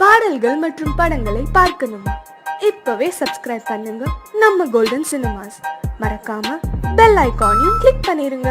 பாடல்கள் மற்றும் படங்களை பார்க்கணுமா? இப்பவே சப்ஸ்கிரைப் பண்ணுங்க நம்ம கோல்டன் சினிமாஸ். மறக்காம பெல் ஐகானையும் கிளிக் பண்ணிருங்க.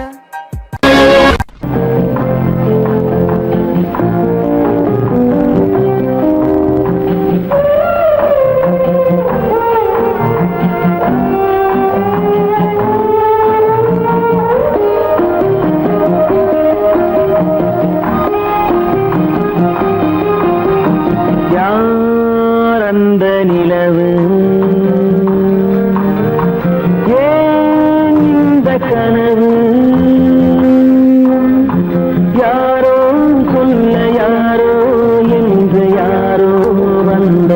நிலவு ஏன் இந்த கனவு யாரோ சொல்ல யாரோ என்று யாரோ வந்த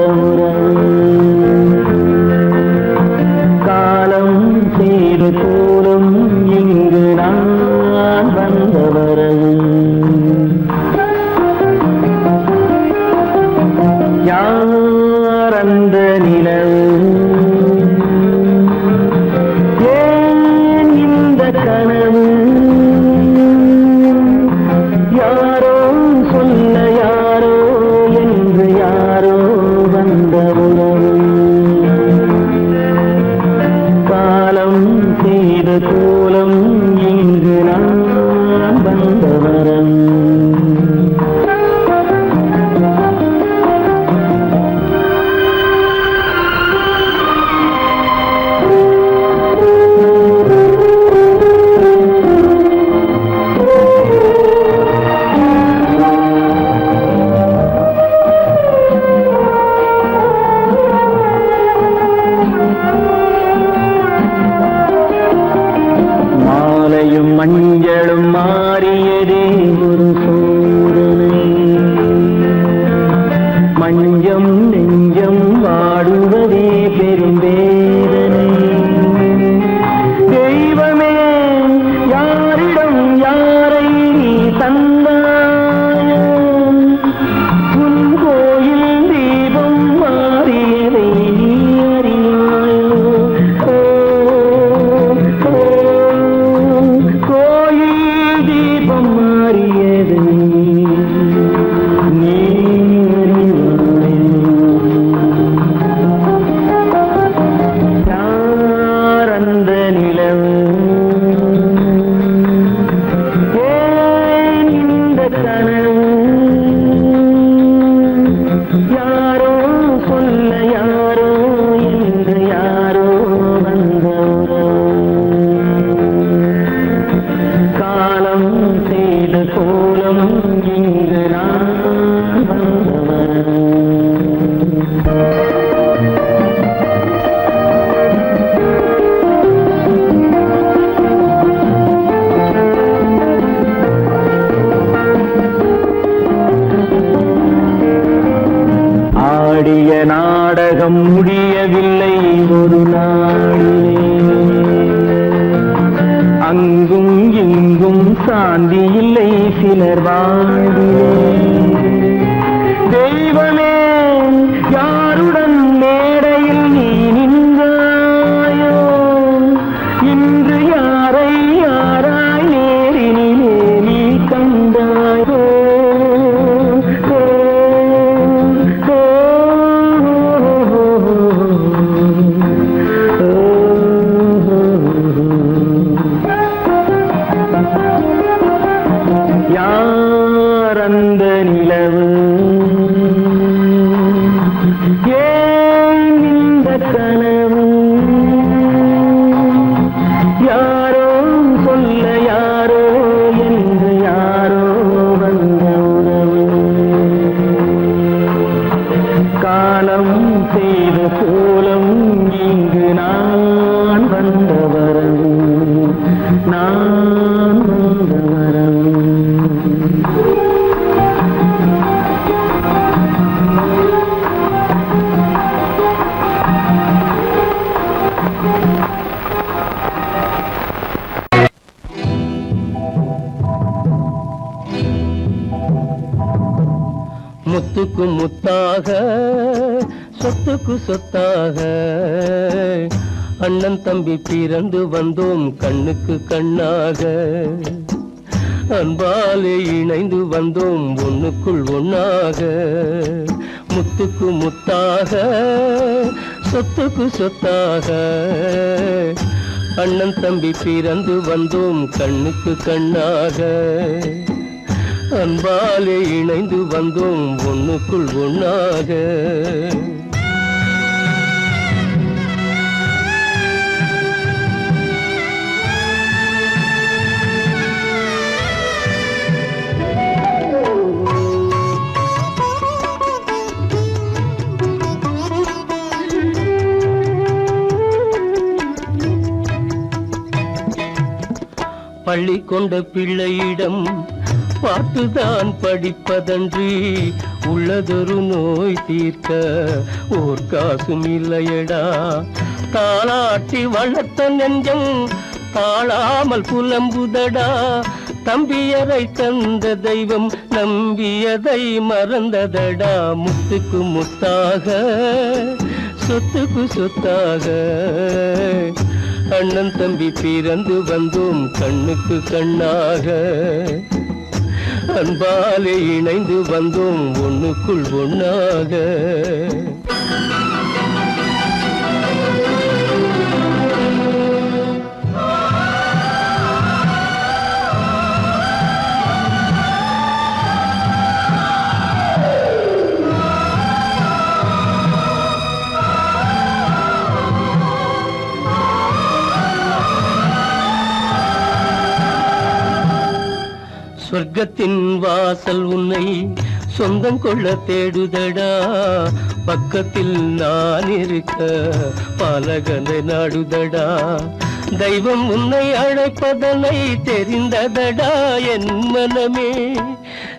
காலம் செய்து கூறும் இங்கு நான் வந்தவரது அந்த நிலவு ஏன் இந்த கனவு யாரோ சொல்ல யாரோ என்று யாரோ வந்த உறவு காலம் செய்த கோலம் இங்கு நான் வந்தவரம் மஞ்சளும் மாறியதே ஒரு சோதனை மஞ்சம் நெஞ்சம் வாடுவதே பெரும் வேதனை தெய்வமே யாரிடம் யாரை நீ தந்தாயோ உன் கோயில் தீபம் மாறியதை நீ அறியாயோ யாரோ சொல்ல யாரோ என்று யாரோ வந்த காலம் செய்த கோலம் இங்கு நான் வந்தவன் ஆடிய நாடகம் முடியவில்லை ஒரு நாளிலே அங்கும் இங்கும் சாந்தி இல்லை சிலர் வாழ்விலே தெய்வமே யாருடன் மேடையில் நீ நின்றாயோ இன்று யாரை யாராய் நேரினிலே நீ கண்டாயோ அந்த நிலவு ஏன் இந்த கனவு யாரோ சொல்ல யாரோ என்று யாரோ வந்த உறவு காலம் செய்த கோலம் இங்கு நான் வந்தவரவு நான் வந்தவரவு முத்துக்கு முத்தாக சொத்துக்கு சொத்தாக அண்ணன் தம்பி பிறந்து வந்தோம் கண்ணுக்கு கண்ணாக அன்பாலே இணைந்து வந்தோம் ஒண்ணுக்குள் ஒண்ணாக முத்துக்கு முத்தாக சொத்துக்கு சொத்தாக அண்ணன் தம்பி பிறந்து வந்தோம் கண்ணுக்கு கண்ணாக அன்பாலே இணைந்து வந்தோம் ஒண்ணுக்குள் ஒண்ணாக பள்ளி கொண்ட பிள்ளையிடம் பாட்டுதான் படிப்பதன்றி உள்ளதொரு நோய் தீர்க்க ஓர் காசும் இல்லையடா தாளாட்டி வளர்த்த நெஞ்சம் தாழாமல் புலம்புதடா தம்பியரை தந்த தெய்வம் நம்பியதை மறந்ததடா முத்துக்கு முத்தாக சொத்துக்கு சொத்தாக அண்ணன் தம்பி பிறந்து வந்தோம் கண்ணுக்கு கண்ணாக அன்பாலே இணைந்து வந்தோம் ஒண்ணுக்குள் ஒண்ணாக சொர்க்கத்தின் வாசல் உன்னை சொந்தம் கொள்ள தேடுதடா பக்கத்தில் நான் இருக்க பாலகனை நாடுதடா தெய்வம் உன்னை அழைப்பதனை தெரிந்ததடா என் மனமே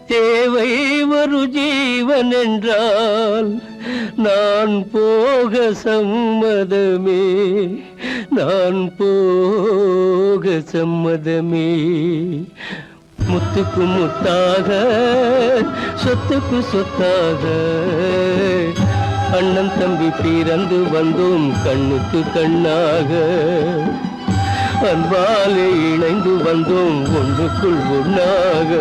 தேவை ஒரு ஜீவன் என்றால் நான் போக சம்மதமே நான் போக சம்மதமே முத்துக்கு முத்தாக சொத்துக்கு சொத்தாக அண்ணன் தம்பி பிறந்து வந்தோம் கண்ணுக்கு கண்ணாக அன்பாலே இணைந்து வந்தோம் ஒன்றுக்குள் ஒண்ணாக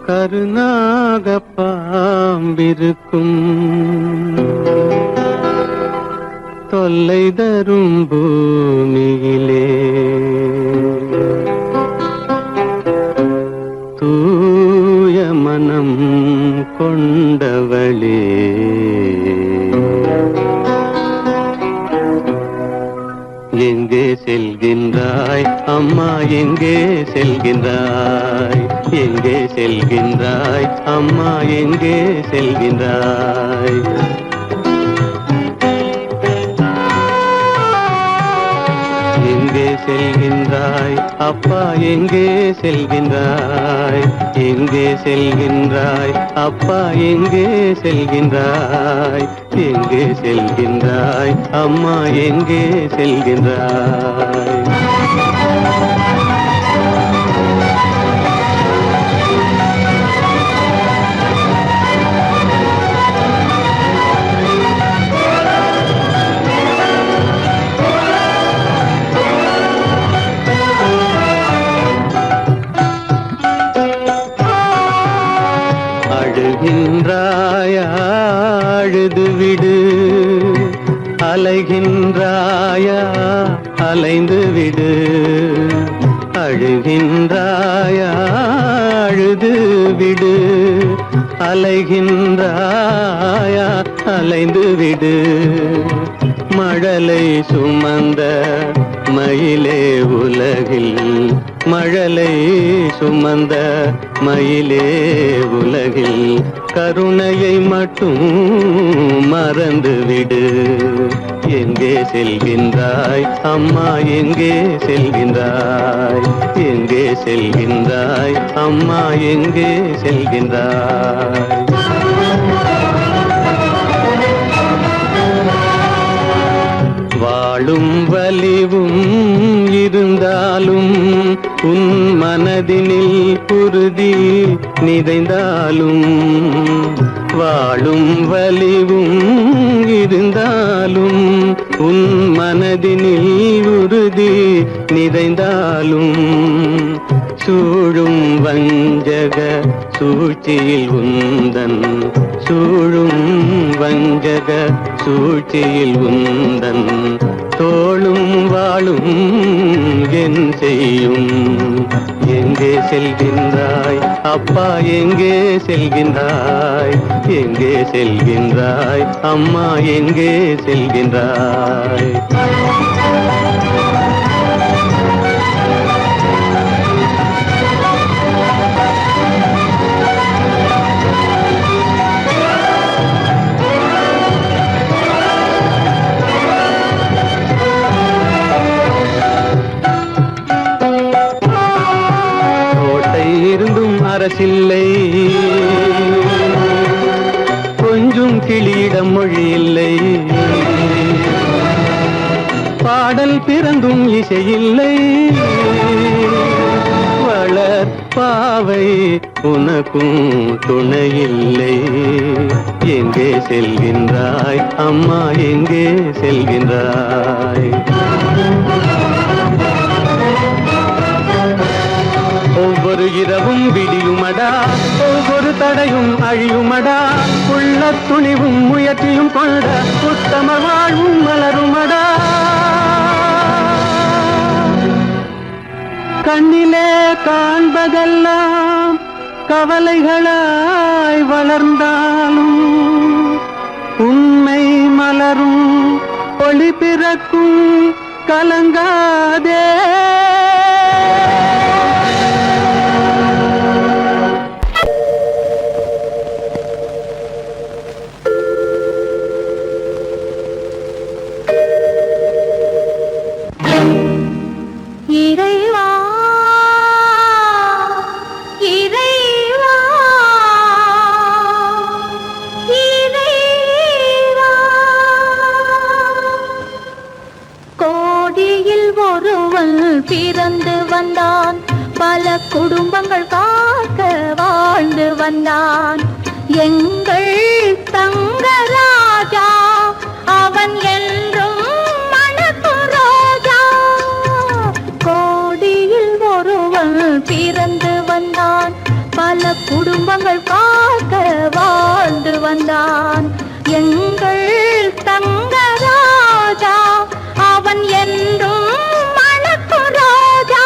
கருநாக பாம்பிருக்கும் தொல்லை தரும் பூமியிலே தூய மனம் கொண்டவளே எங்கே செல்கின்றாய் அம்மா எங்கே செல்கின்றாய் எங்கே செல்கின்றாய் அம்மா எங்கே செல்கின்றாய் எங்கே செல்கின்றாய் அப்பா எங்கே செல்கின்றாய் எங்கே செல்கின்றாய் அப்பா எங்கே செல்கின்றாய் எங்கே செல்கின்றாய் அம்மா எங்கே செல்கின்றாய் அழுகின்றாயா அழுது விடு அலைகின்றாயா அலைந்து விடு அழுகின்றாயா அழுது விடு அலைகின்றாயா அலைந்து விடு மழலை சுமந்த மயிலே உலகில் மழலை சுமந்த மயிலே உலகில் கருணையை மட்டும் மறந்துவிடு எங்கே செல்கின்றாய் அம்மா எங்கே செல்கின்றாய் எங்கே செல்கின்றாய் அம்மா எங்கே செல்கின்றாய் வாழும் வலிவும் இருந்தாலும் உன் மனதினில் உறுதி நிறைந்தாலும் வாழும் வலிவும் இருந்தாலும் உன் மனதினில் உறுதி நிறைந்தாலும் சூழும் வஞ்சக சூழ்ச்சியில் உந்தன் சூழும் வஞ்சக சூழ்ச்சியில் உந்தன் தோளும் வாழும் என் செய்யும் எங்கே செல்கின்றாய் அப்பா எங்கே செல்கின்றாய் எங்கே செல்கின்றாய் அம்மா எங்கே செல்கின்றாய் அரசில்லை கொஞ்சம் கிளியிடம் மொழி இல்லை பாடல் பிறந்தும் இசையில்லை வளர் பாவை உனக்கும் துணையில்லை எங்கே செல்கின்றாய் அம்மா எங்கே செல்கின்றாய் ஒவ்வொரு இரவும் விடியுமடா ஒவ்வொரு தடையும் அழியுமடா உள்ள துணிவும் முயற்சியும் கொண்ட உத்தம வாழ்வும் மலருமடா கண்ணிலே காண்பதெல்லாம் கவலைகளாய் வளர்ந்தாலும் உண்மை மலரும் ஒளி பிறக்கும் கலங்காதே பிறந்து வந்தான் பல குடும்பங்கள் காக்க வாழ்ந்து வந்தான் எங்கள் தங்கராஜா அவன் என்றும் மணக்கும் ரோஜா கோடியில் ஒருவன் பிறந்து வந்தான் பல குடும்பங்கள் காக்க வாழ்ந்து வந்தான் எங்கள் தங்கராஜா. அவன் என்றும் மணக்கும் ராஜா.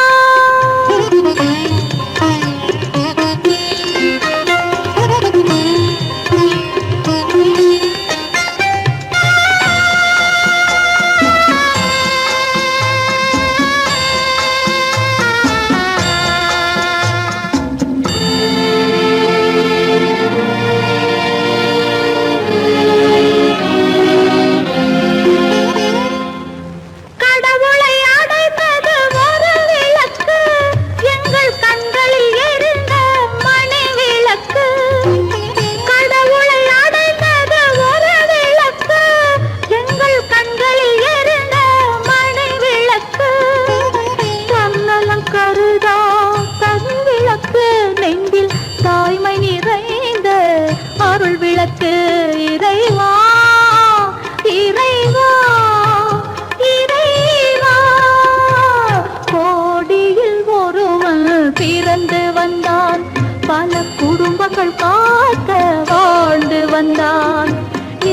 பிறந்து வந்தான் பல குடும்பங்கள் காக்க வாழ்ந்து வந்தான்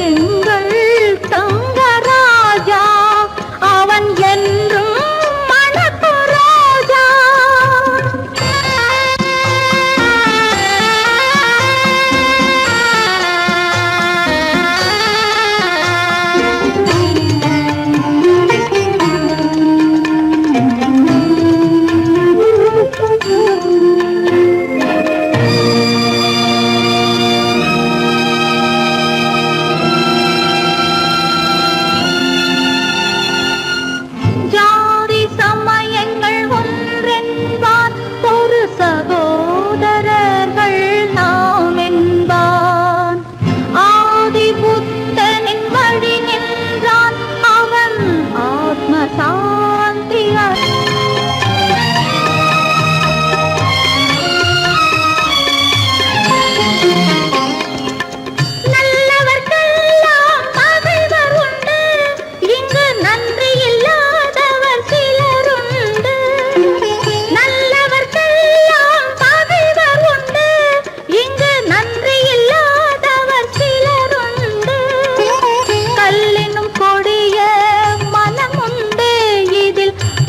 எங்கள் தங்கராஜா. அவன் என்றும் மணக்கும் ராஜா.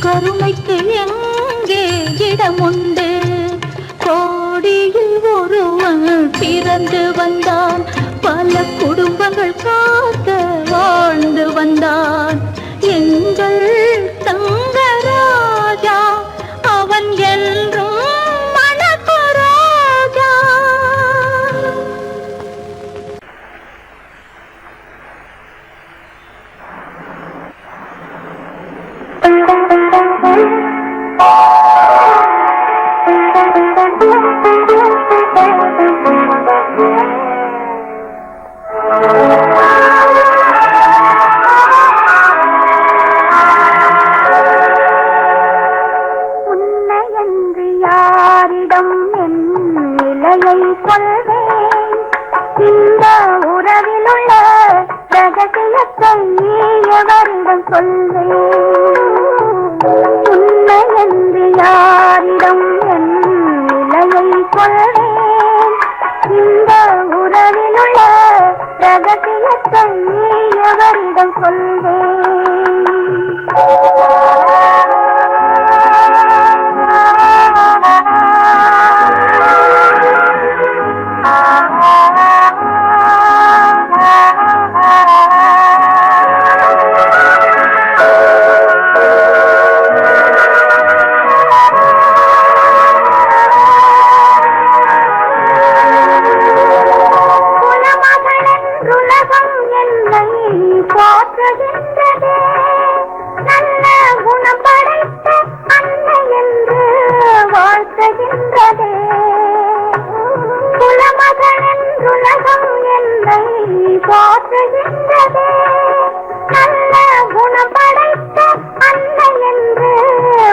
கருணைக்கு எங்கே இடமுண்டு? கோடியில் ஒருவன் பிறந்து வந்தான் பல குடும்பங்கள் காக்க வாழ்ந்து வந்தான் எங்கள் தங்கராஜா. அவன் என்றும் மணக்கும் ராஜா. உன்னையன்று யாரிடம் என் நிலையை சொல்வேன்? இந்த உறவிலுள்ள ரகசியத்தை எவரிடம் சொல்வேன்? உன்னையன்று யாரிடம் என் நிலையை சொல்வேன்? இந்த உறவிலுள்ள ரகசியத்தை எவரிடம் சொல்வேன்? போற்றுகின்றதே நல்ல குணம் படைத்த அன்னை என்று வாழ்த்துகின்றதே. குலமகள் என்றுலகம் என்னை போற்றுகின்றதே நல்ல குணம் படைத்த அன்னை என்று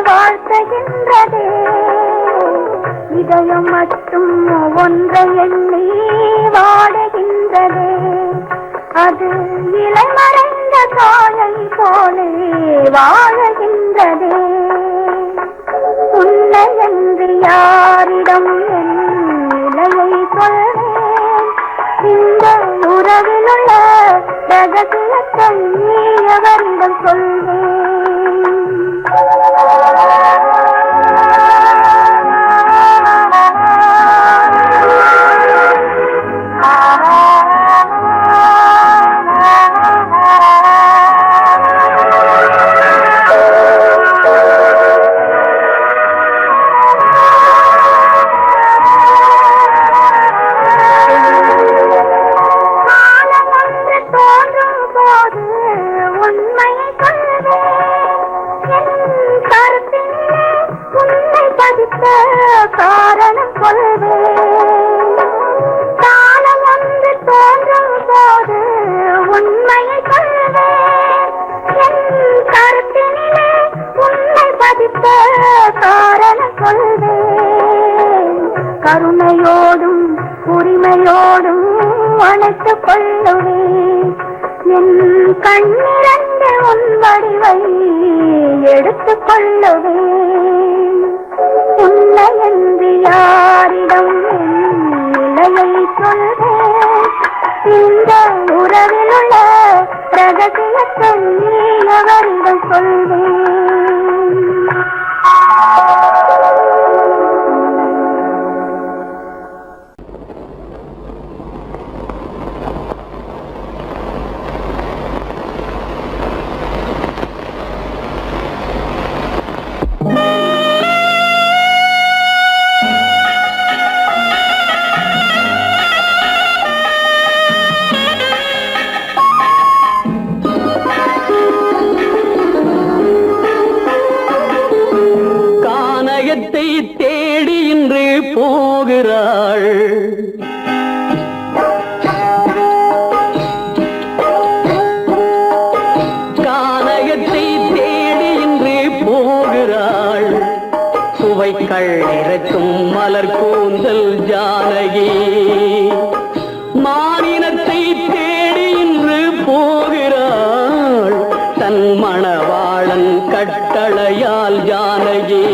வாழ்த்துகின்றதே. இதயம் மட்டும் ஒன்றை எண்ணி வாடுகின்றதே. அது இலைமறைந்த தாயை போலே வாழுகின்றதே. உன்னை என்று யாரிடம் என் ரகசியத்தை எவரிடம் சொல்வேன்? காரணம் கொள்வேன். காலம் வந்து தோன்றும் போது உண்மையை கொள்வேன். என் கருத்தினிலே உண்மை பதித்த காரணம் கொள்வேன். கருணையோடும் உரிமையோடும் அணைத்துக் கொள்ளுவேன். என் கண்ணிரண்டு உன் வடிவை எடுத்துக் கொள்ளுவேன். உன்னை என்று யாரிடம் நிலையை சொல்வேன்? இந்த உறவில் உள்ள ரகசியத்தை எவரிடம் சொல்வேன்? தேடி இன்று போகிறாள். கானகத்தை தேடி இன்று போகிறாள். சுவைக்கள் இறக்கும் மலர் கூந்தல் ஜானகி. மானினத்தை தேடி இன்று போகிறாள். தன் மணவாளன் கட்டளையால் ஜானகி.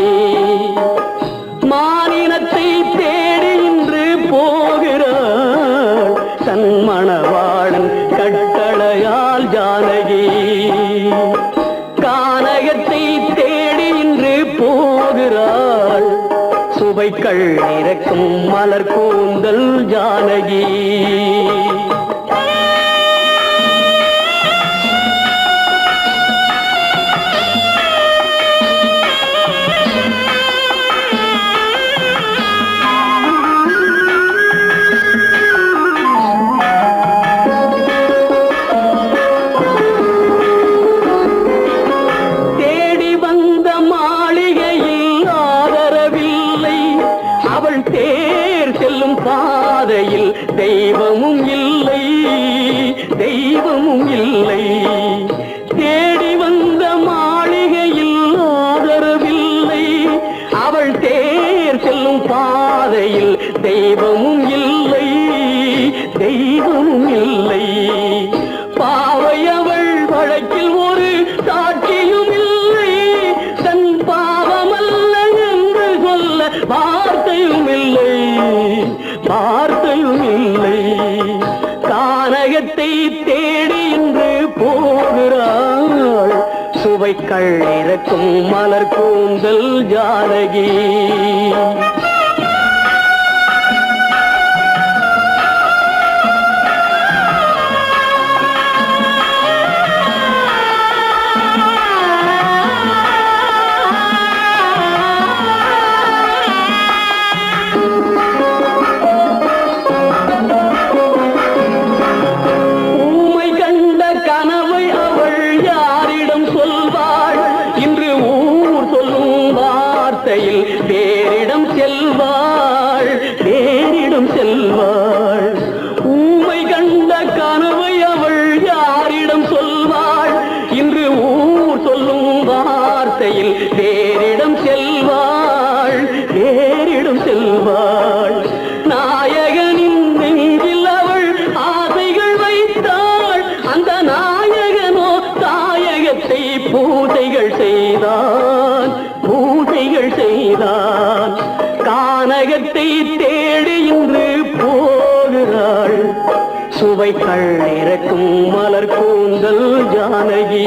மானினத்தை தேடி இன்று போகிறாள். தன் மணவாளன் கட்டளையால் ஜானகி. கானகத்தை தேடி இன்று போகிறாள். சுவைக்கள் இறக்கும் மலர் கூந்தல் ஜானகி. தெய்வமும் இல்லை, தெய்வமும் இல்லை. தேடி வந்த மாளிகையில் ஆதரவில்லை. அவள் தேர் செல்லும் பாதையில் தெய்வமும் இல்லை, தெய்வமும் இல்லை. பாவை அவள் வழக்கில் ஒரு சாட்சியும் இல்லை. தன் பாவமல்ல என்று சொல்ல வார்த்தையும் இல்லை, வார்த்தையும் இல்லை. கானகத்தை தேடி இன்று போகிறாள். சுவைக்கள் இறக்கும் மலர் கூந்தல் ஜானகி. வேறிடம் செல்வாள், வேறிடம் செல்வாள். ஊமை கண்ட கனவை அவள் யாரிடம் சொல்வாள்? இன்று ஊர் சொல்லும் வார்த்தையில் வேறிடம் செல்வாள், வேறிடம் செல்வாள். நாயகனின் நெஞ்சில் அவள் ஆசைகள் வைத்தாள். அந்த நாயகனோ தாயகத்தை பூஜைகள் செய்தான், பூஜைகள் செய்தான். கானகத்தை தேடி இன்று போகிறாள். சுவைகள் இறக்கும் மலர் கூந்தல் ஜானகி.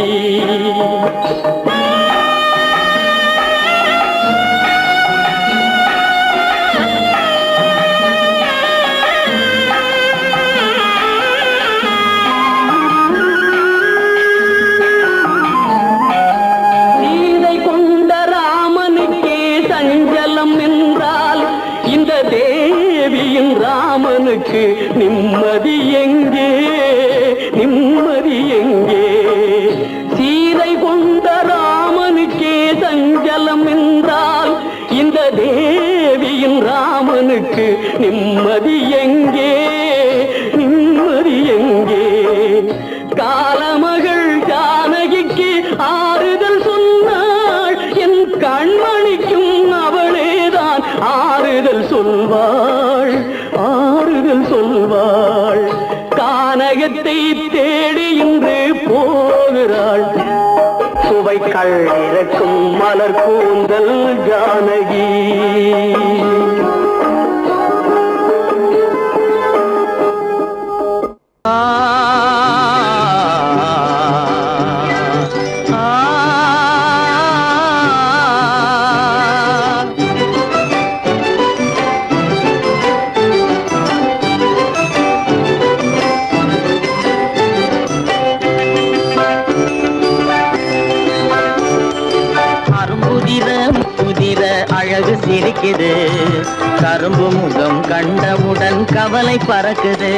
சீதை கொண்ட ராமனுக்கே சஞ்சலம் என்றால் இந்த தேவியின் ராமனுக்கு நிம்மதி எங்கே, நிம்மதி எங்கே? சீதை கொண்ட ராமனுக்கே சஞ்சலம் என்றால் இந்த தேவியின் ராமனுக்கு நிம்மதி எங்கே, நிம்மதி எங்கே? காலமகள் ஜானகிக்கு ஆறுதல் சொன்னாள், என் கண்மணிக்கும் அவளேதான் ஆறுதல் சொல்வாள், ஆறுதல் சொல்வாள். கானகத்தை தேடி இன்று போகிறாள், சுவைகள் இறக்கும் மலர் கூந்தல் ஜானகி. அழகு சிரிக்குது, கரும்பு முகம் கண்டவுடன் கவலை பறக்குது.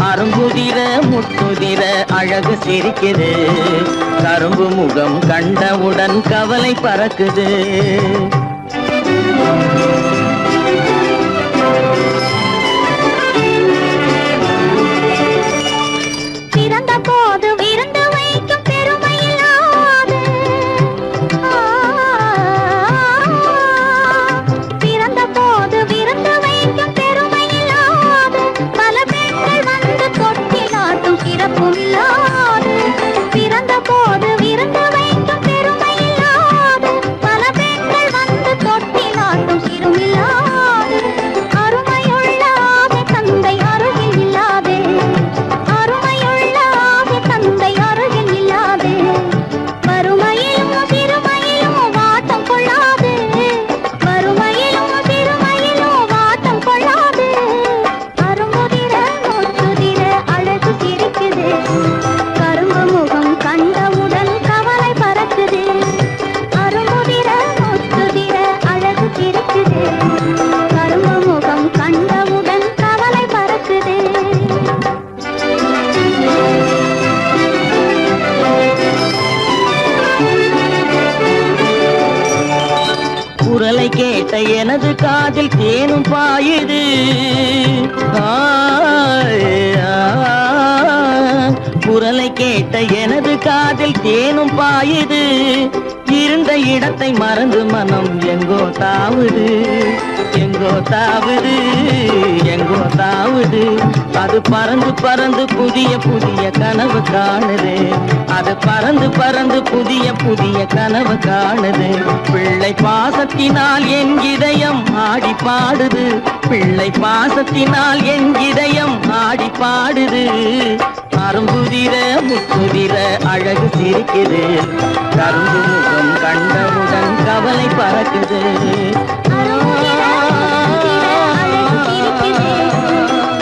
அரும்புதிர முத்துதிர அழகு சிரிக்குது, கரும்பு முகம் கண்டவுடன் கவலை பறக்குது. பிறந்த போது விருந்து வைக்கும் பெருமையில்லாது, பிறந்த போது விருந்து வைக்கும் பெருமையில்லாது, பல பெண்கள் வந்து தொட்டிலாட்டும் சிறப்பும் இல்லாது. பிறந்த போது விருந்து வைக்கும் பெருமையில்லாது, பல பெண்கள் வந்து தொட்டிலாட்டும் சிறுமில்லாது. அருமையுள்ள ஆவி தந்தை அருகில் இல்லாதே, அருமையுள்ள ஆவி தந்தை அருகில் இல்லாதே. வறுமையிலும் சிறுமையிலும் வாட்டம் கொள்ளாது, வறுமையிலும் சிறுமையிலும் வாட்டம் கொள்ளாது. அருமுதிர முத்துதிர அழகு சிரிக்குது, கரும்பு முகம் கண்டவுடன் கவலை பறக்குது. அருமுதிர முத்துதிர அழகு சிரிக்குது, கரும்பு முகம் கண்டவுடன் கவலை பறக்குது. குரலை கேட்ட எனது காதில் தேனும் பாயுது. குரலை கேட்ட எனது காதில் தேனும் பாயுது. இருந்த இடத்தை மறந்து மனம் எங்கோ தாவுது, எங்கோ தாவுது, எங்கோ தாவுது. அது பறந்து பறந்து புதிய புதிய கனவு காணுது, அது பறந்து பறந்து புதிய புதிய கனவு காணுது. பிள்ளை பாசத்தினால் என் இதயம் ஆடி பாடுது, பிள்ளை பாசத்தினால் என் இதயம் ஆடி பாடுது. அரும்புதிர முத்துதிர அழகு சிரிக்குது, கரும்பு முகம் கண்டவுடன் கவலை பறக்குது.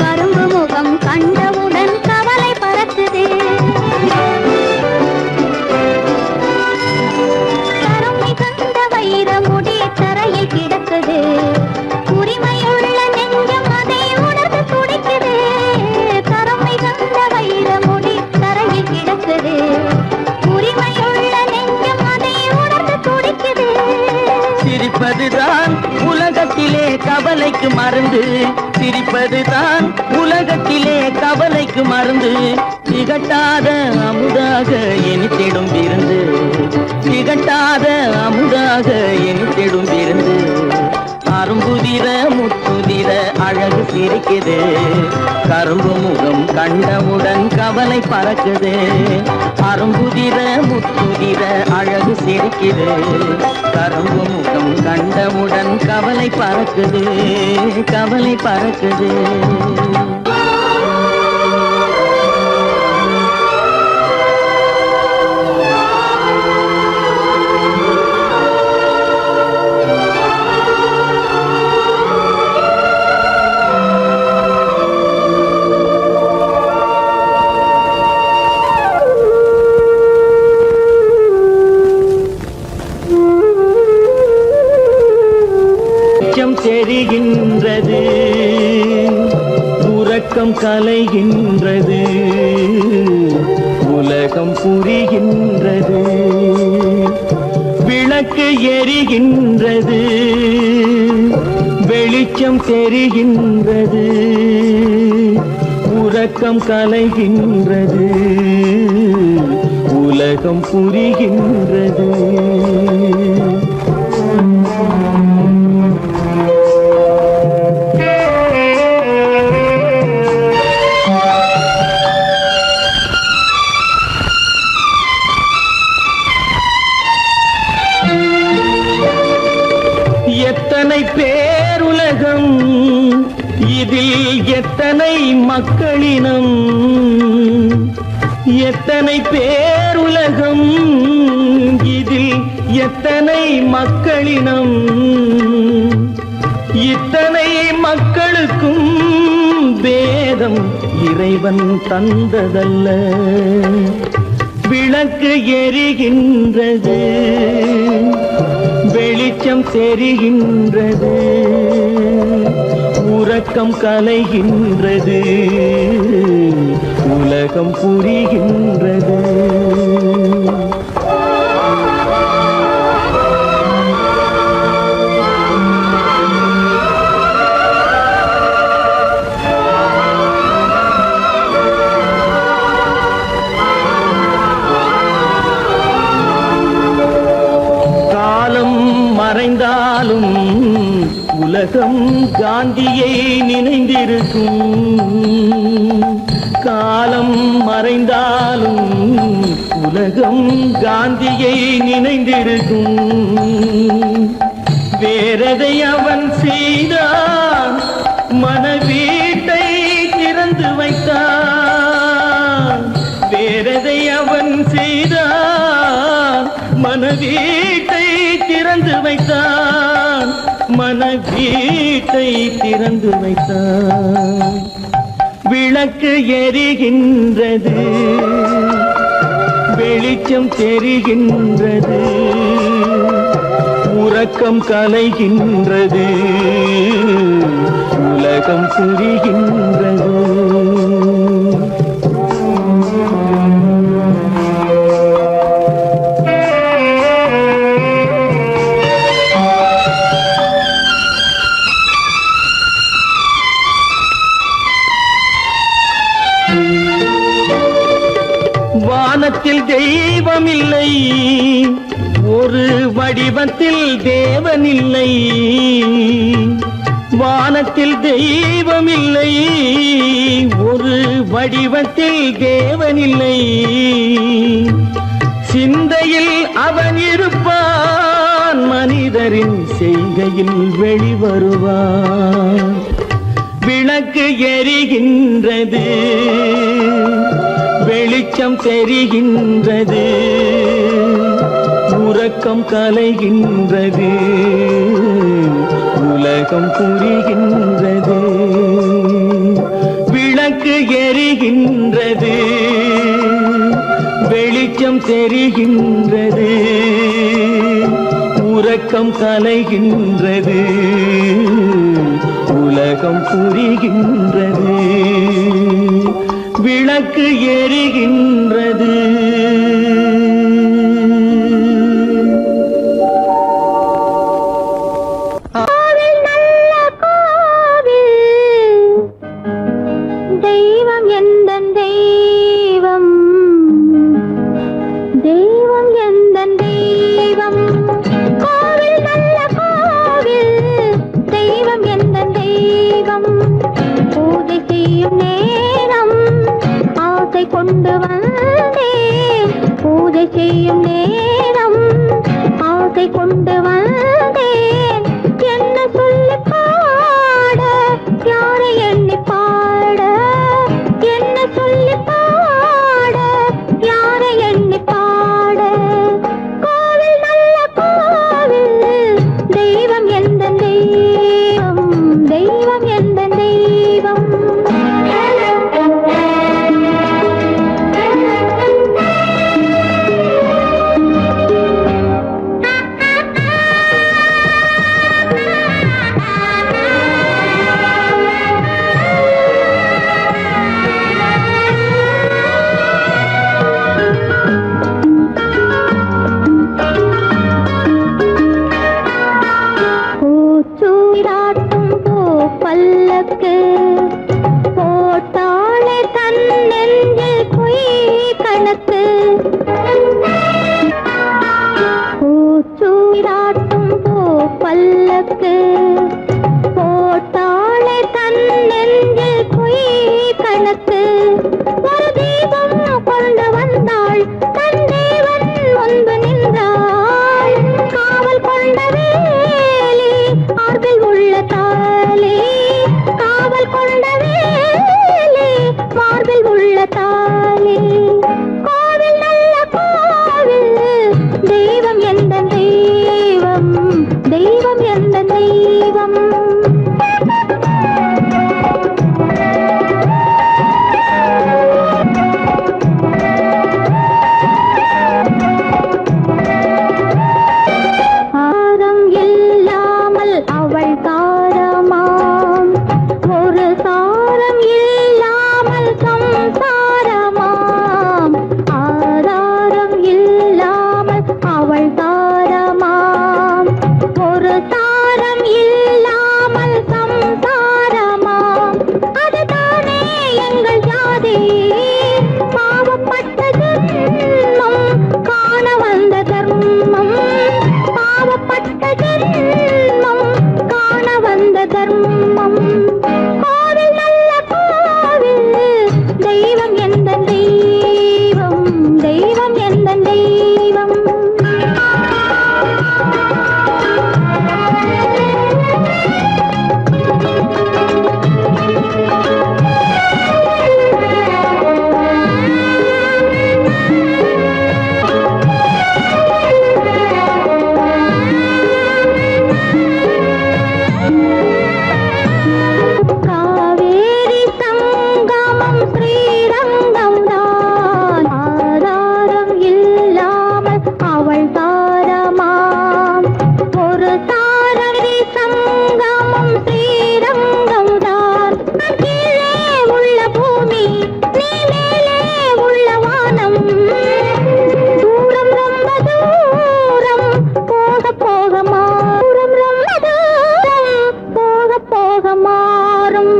கரும்பு முகம் கண்டவுடன் கவலை பறக்குது. தரம் மிகுந்த வைர முடி தரையில் கிடக்குது, உரிமையுள்ள நெஞ்சம் அதை உணர்ந்து துடிக்குது. தரம் மிகுந்த வைர முடி தரையில் கிடக்குது, உரிமையுள்ள நெஞ்சம் அதை உணர்ந்து துடிக்குது. சிரிப்பதுதான் உலகத்திலே கவலைக்கு மருந்து, சிரிப்பதுதான் உலகத்திலே கவலைக்கு மருந்து. திகட்டாத அமுதாக இனித்திடும் விருந்து, திகட்டாத அமுதாக இனித்திடும் விருந்து. அரும்புதிர முத்துதிர அழகு சிரிக்குது, கரும்பு முகம் கண்டவுடன் கவலை பறக்குது. அரும்புதிர முத்துதிர அழகு சிரிக்குது, கரும்பு முகம் கண்டவுடன் கவலை பறக்குது, கவலை பறக்குது. தெரிகின்றது, உறக்கம் கலைகின்றது, உலகம் புரிகின்றது. விளக்கு எரிகின்றது, வெளிச்சம் தெரிகின்றது, உறக்கம் கலைகின்றது, உலகம் புரிகின்றது. எத்தனை பேருலகம், இதில் எத்தனை மக்களினம், எத்தனை பேருலகம், இதில் எத்தனை மக்களினம், இத்தனை மக்களுக்கும் வேதம் இறைவன் தந்ததல்ல. விளக்கு எரிகின்றது, வெளிச்சம் தெரிகின்றது, உறக்கம் கலைகின்றது, உலகம் புரிகின்றது. மறைந்தாலும் உலகம் காந்தியை நினைந்திருக்கும், காலம் மறைந்தாலும் உலகம் காந்தியை நினைந்திருக்கும். வேறதை அவன் செய்தான், மனவீட்டை திறந்து வைத்தான். வேறதை அவன் செய்தான், மனவீட்டை திறந்து வைத்தான், மனவீட்டை திறந்து வைத்தான். விளக்கு எரிகின்றது, வெளிச்சம் தெரிகின்றது, உறக்கம் கலைகின்றது, உலகம் புரிகின்றது. வானத்தில் தெய்வமில்லை, ஒரு வடிவத்தில் தேவனில்லை. வானத்தில் தெய்வமில்லை, ஒரு வடிவத்தில் தேவனில்லை. சிந்தையில் அவன் இருப்பான், மனிதரின் செய்கையில் வெளிவருவான். விளக்கு எரிகின்றது, வெளிச்சம் தெரிகின்றது, உறக்கம் கலைகின்றது, உலகம் புரிகின்றது. விளக்கு எரிகின்றது, வெளிச்சம் தெரிகின்றது, உறக்கம் கலைகின்றது, உலகம் புரிகின்றது. விளக்கு எரிகின்றது. கோவில் நல்ல கோவில், தெய்வம் எந்தன் தெய்வம், தெய்வம் எந்தன் தெய்வம். கோவில் நல்ல கோவில், தெய்வம் எந்தன் தெய்வம். பூஜை செய்யும் நேரம் ஆசை கொண்டு வந்தேன், பூஜை செய்யும் நேரம் ஆசை கொண்டு வந்தேன். என்ன சொல்லி பாட, யாரை எண்ணி பாட, என்ன சொல்லி பாட, யாரை எண்ணி பாட. கோவில் நல்ல கோவில், தெய்வம் எந்த தெய்வம், தெய்வம் எந்த தெய்வம். மாறும்.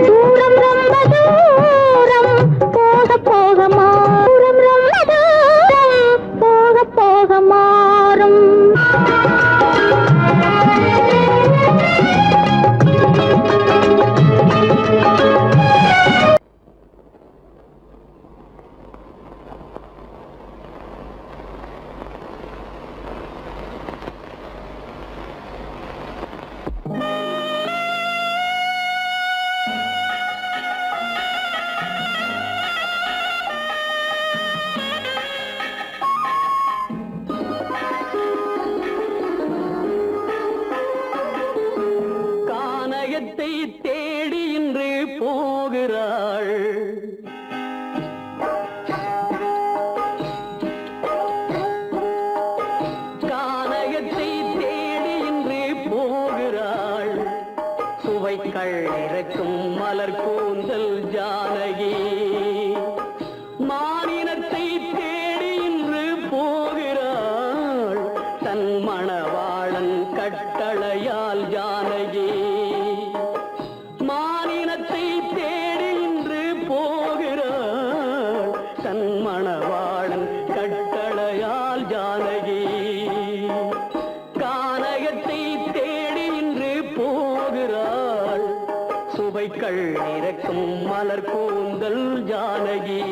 தூரம் ரொம்ப தூரம் போக போக மாறும். ரொம்ப தூரம் போக போக மாறும். கானகத்தை தேடி இன்று போகிறாள். கானகத்தை தேடி இன்று போகிறாள். சுவைக்கள் இறக்கும் மலர் கூந்தல் ஜானகி. மானினத்தை தேடி இன்று போகிறாள். தன் மணவாளன் கட்டளையால் ஜானகி. மானினத்தை தேடி இன்று போகிறாள். தன் மணவாளன் கட்டளையால் ஜானகி. கானகத்தை தேடி இன்று போகிறாள். சுவைக்கள் இறக்கும் மலர் கூந்தல் ஜானகி.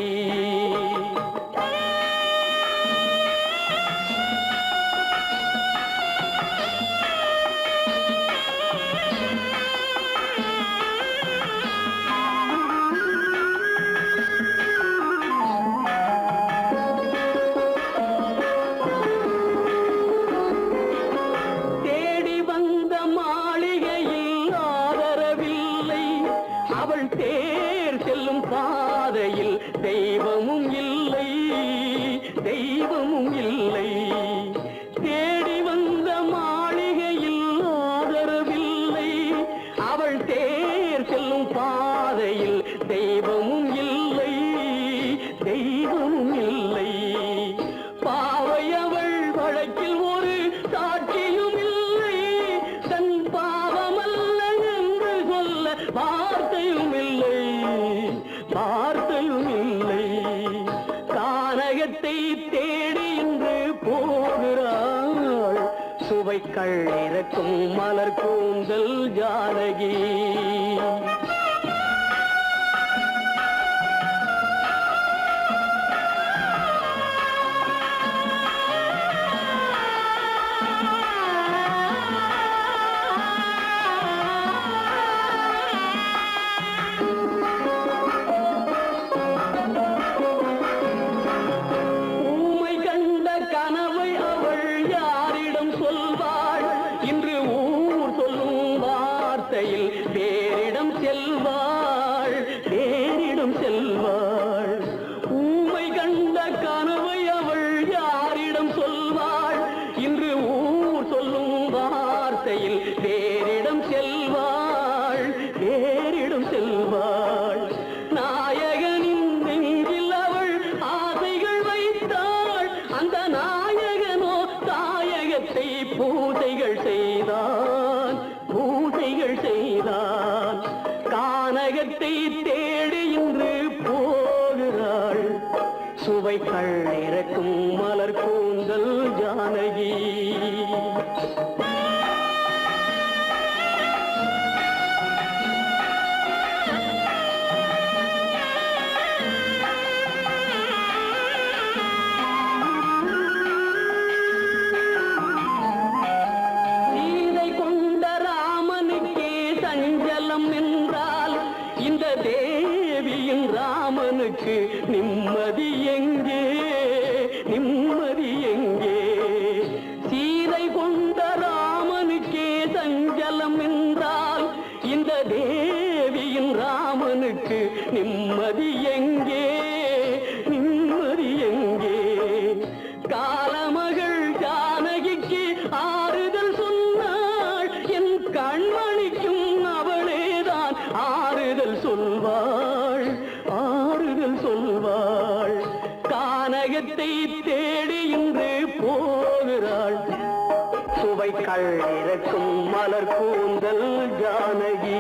தேடி வந்த மாளிகையில் ஆதரவில்லை. அவள் தேர் செல்லும் பாதையில் தெய்வமும் இல்லை. தெய்வமும் இல்லை. தேடி வந்த மாளிகையில் ஆதரவில்லை. அவள் தேர் செல்லும் பாதையில் தெய்வமும் இல்லை. தெய்வமும் இல்லை. பாவை அவள் வழக்கில் ஒரு சாட்சியும் இல்லை. தன் பாவமல்ல என்று சொல்ல வார்த்தையும் இல்லை. வார்த்தையும் இல்லை. கானகத்தை தேடி இன்று போகிறாள். சுவைக்கள் இறக்கும் மலர் கூந்தல் ஜானகி. ஊமை கண்ட கனவை அவள் யாரிடம் சொல்வாள்? இன்று ஊர் சொல்லும் வார்த்தையில் வேறிடம் செல்வாள். வேறிடம் செல்வாள். ஊமை கண்ட கனவை அவள் யாரிடம் சொல்வாள்? இன்று ஊர் சொல்லும் வார்த்தையில் வேறிடம் செல்வாள். வேறிடம் செல்வாள். நாயகனின் நெஞ்சில் அவள் ஆசைகள் வைத்தாள். அந்த நாயகனோ தாயகத்தை பூசைகள் செய்தான். பூசைகள் செய்தான். கானகத்தை தேடி இன்று போகிறாள். சுவைக்கள் இறக்கும் மலர் கூந்தல் ஜானகி. சீதை கொண்ட ராமனுக்கே சஞ்சலம் என்றால் இந்த தேவியின் ராமனுக்கு நிம்மதி எங்கே? நிம்மதி எங்கே? சீதை கொண்ட ராமனுக்கே சஞ்சலம் என்றால் இந்த தேவியின் ராமனுக்கு நிம்மதி எங்கே? நிம்மதி எங்கே? காலமகள் ஜானகிக்கு ஆறுதல் சொன்னாள். என் இடத்தை தேடி இன்று போகிறாள் சுவைக்கள் இறக்கும் மலர் கூந்தல் ஜானகி